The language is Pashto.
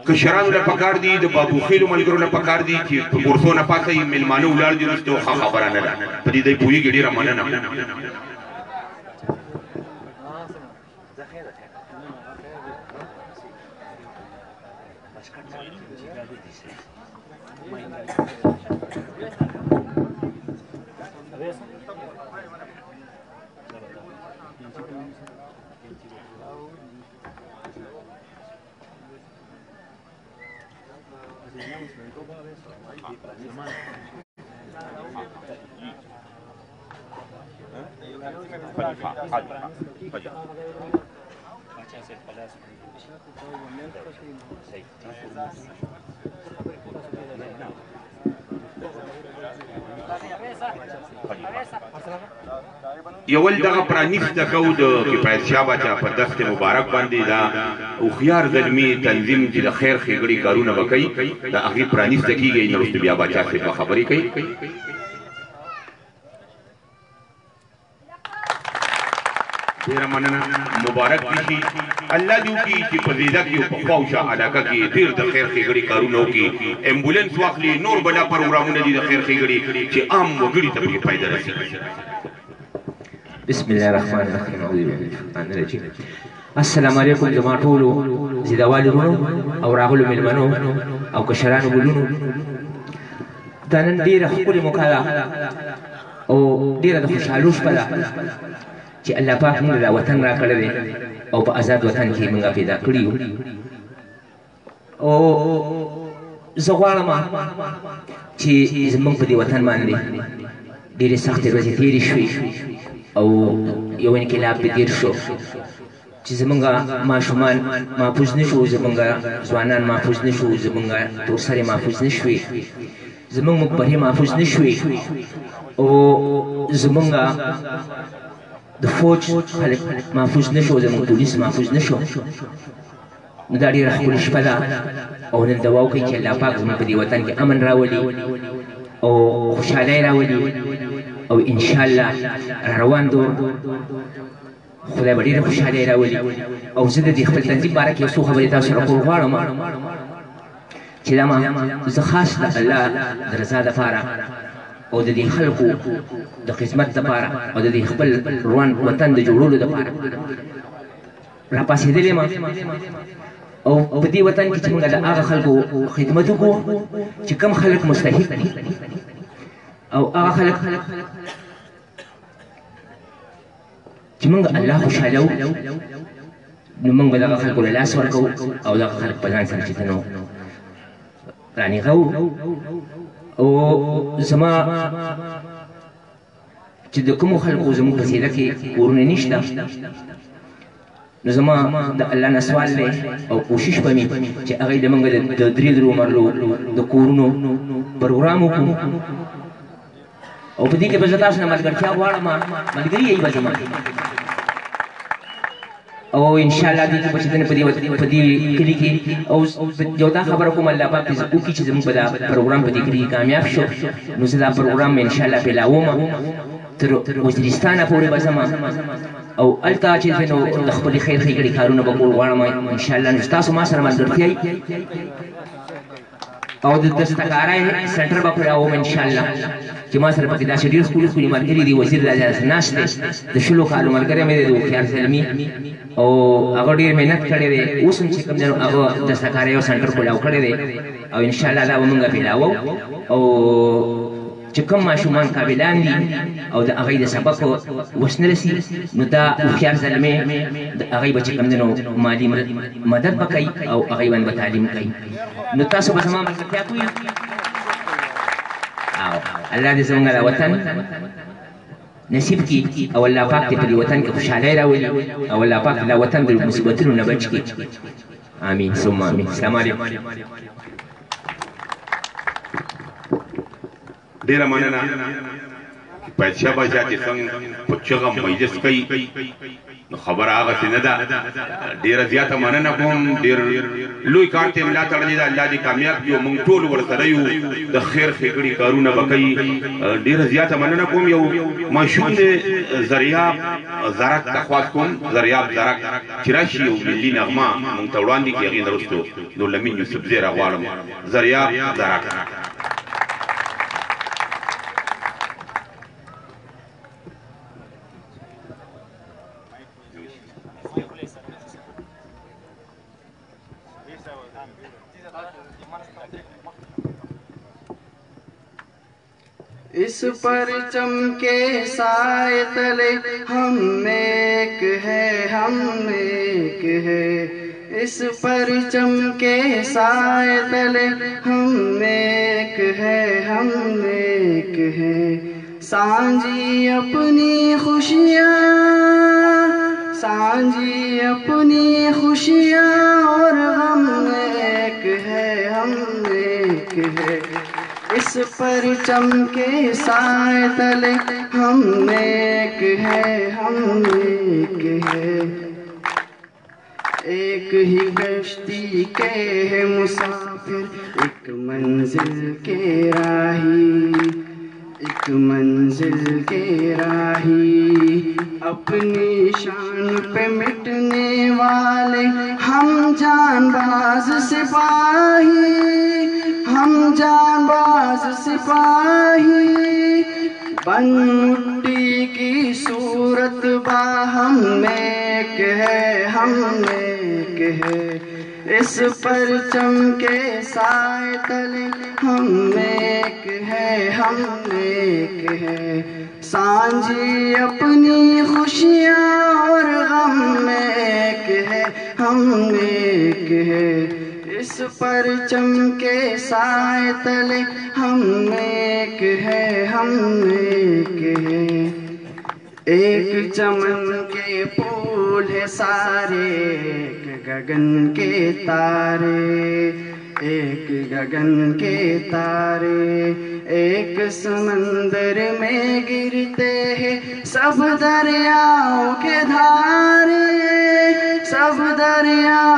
کشرانو له پکار دي د بابو خیلو ملګرو له پکار دي چې په کورسو نه پاسه یې میلمانه ولاړ دي وروسته ښه خبره نه ده په دې دی پوهېږي ډېره مننه یول دغه پرانیسته کو د کفایت شاه باچا په دست مبارک باندې دا هوښیار زلمي تنظیم چې د خیر ښېګړې کارونه به کوي د هغې پرانیسته کېږي نه وروسته بیا باچا صاحب به خبرې کوي ډېره مننه مبارک دي شي الله دې وکړي چې په زیده کې او په خواوشا علاقه کې ډېر د خیر ښېګړې کارونه وکړي امبولینس واخلي نور بلا پروګرامونه دي د خیر ښېګړې چې عام وګړي ته پکې فایده رسېږي بسم الله الرحمن الرحیم اعوذ بالله من الشیطان الرجیم السلام علیکم زما ټولو زیدوالو وروڼو او راغلو مېلمنو او کشرانو ګلونو دا نن ډېره ښکلې موقع ده او ډېره د خوشحالو شپه ده چې الله پاک موږ دا وطن راکړی دی او په آزاد وطن کې موږ پیدا کړي یو او زه غواړم چې زموږ په دې وطن باندې ډېرې سختې ورځې تېرې شوې او یو انقلاب به تېر شو چې زموږ ماشومان محفوظ نه شو زموږ ځوانان محفوظ نه شو زموږ تورسرې محفوظ نه شوې زموږ مقبرې محفوظ نه شوې او زموږ د فوج خلک محفوظ نه شو زموږ پولیس محفوظ نه شو نو دا ډېره ښکلې شپه ده او نن دعا وکړئ چې الله پاک زموږ په دې وطن کې امن راولي او خوشحالۍ راولي او انشاءالله روان دور خدای به ډېره خوشحالۍ راولي او زه د دې خپل تنظیم باره کې یو څو خبرې تاسو سره کول غواړم چې دا زه خاص د الله د رضا دپاره او د دې خلکو د خدمت دپاره او د دې خپل روان وطن د جوړولو دپاره راپاڅېدلی یم او په دې وطن کې چې موږ د هغه خلکو خدمت وکړو چې کوم خلک مستحق دي او هغه خلک چې موږ الله خوشحالو نو موږ به دغه خلکو له لاس ورکوو او دغه خلک په ځان سره چې ته نو رانیغو او زما چې د کومو خلکو زموږ په سیده کې کورونه نشته نو زما د الله نه سوال دی او کوشش به مې چې هغوی د موږ د درې درو مرلو د کورونو پروګرام وکړو او په دې کې به زه تاسو نه ملګرتیا غواړم ملګري یې به زما او انشاءالله دې کې به چې په دې کلي کې او یو دا خبره کوم الله پاک وکړي چې زموږ به دا پروګرام په دې کلي کې کامیاب شو نو زه دا پروګرام انشاءالله پیلاوم تر وزیرستانه پورې به ځم او هلته چې نو د خپلې خیر ښېګړې کارونه به کول غواړم انشاءالله نو ستاسو ما سره ملګرتیا او د دستکارۍ سنټر به پراوم انشاءالله چې ما سره پکې داسې ډېر ښکلي ښکلي ملګري دي وزیر دا داسې ناست دی د شلو کالو ملګری مې دی د هوښیار زلمي او هغه ډېر محنت کړی دی اوس هم چې کوم دی نو هغه دستکارۍ یو سنټر کولاو کړی دی او انشاءالله دا به مونږ پیلاوو او چې کوم ماشومان قابلان دي او د هغوی د سبق وس نه رسي نو دا هوښیار زلمی د هغوی به چې کوم دی نو مالي مدد به کوي او هغوی باندې به تعلیم کوي نو تاسو به زما ملګرتیا کوئ الله دې زموږ دا وطن نصیب کړي او الله پاک دې په دې وطن کې خوشحالۍ راولي او الله پاک دا وطن د مصیبتونو نه بچ کړي آمین ثم آمین السلام علیکم ډېره مننه پیچھا بچا چی سنگ پچھگا مجلس کئی خبر آغا سی ندا دیر زیادہ مننا کون دیر لوی کارتے ملا تردی دا اللہ دی کامیاب کیو منگ طول ورسریو دا خیر خیگڑی کارونا بکئی دیر زیادہ مننا کون یو مشہور دے ذریعہ زرک تخواست کون ذریعہ زرک چراشی یو ملی نغمہ منگ توڑان دی کی یقین درستو دو لمین یوسف زیر اغوالم ذریعہ زرک اس پرچم کے سائے تلے ہم ایک ہے ہم ایک ہے اس پرچم کے سائے تلے ہم ایک ہے ہم ایک ہے سانجی اپنی خوشیاں سانجی اپنی خوشیاں اور غم ایک ہے ہم ایک ہے اس پرچم کے سائے تلے ہم ایک ہے ہم ایک ہے ایک ہی کشتی کے ہے مسافر ایک منزل کے راہی ایک منزل کے راہی اپنی شان پہ مٹنے والے ہم جان باز سپاہی ہم جان باز سپاہی بن مٹی کی صورت باہم ایک ہے ہم ایک ہے اس پرچم کے سائے تلے ہم ایک ہے ہم ایک ہے سانجی اپنی خوشیاں اور غم ایک ہے ہم ایک ہے اس پرچم کے سائے تلے ہم ایک ہے ہم ایک ہے ایک چمن کے پھول ہے سارے ایک گگن کے تارے ایک گگن کے تارے ایک سمندر میں گرتے ہیں سب دریاؤں کے دھارے سب دریا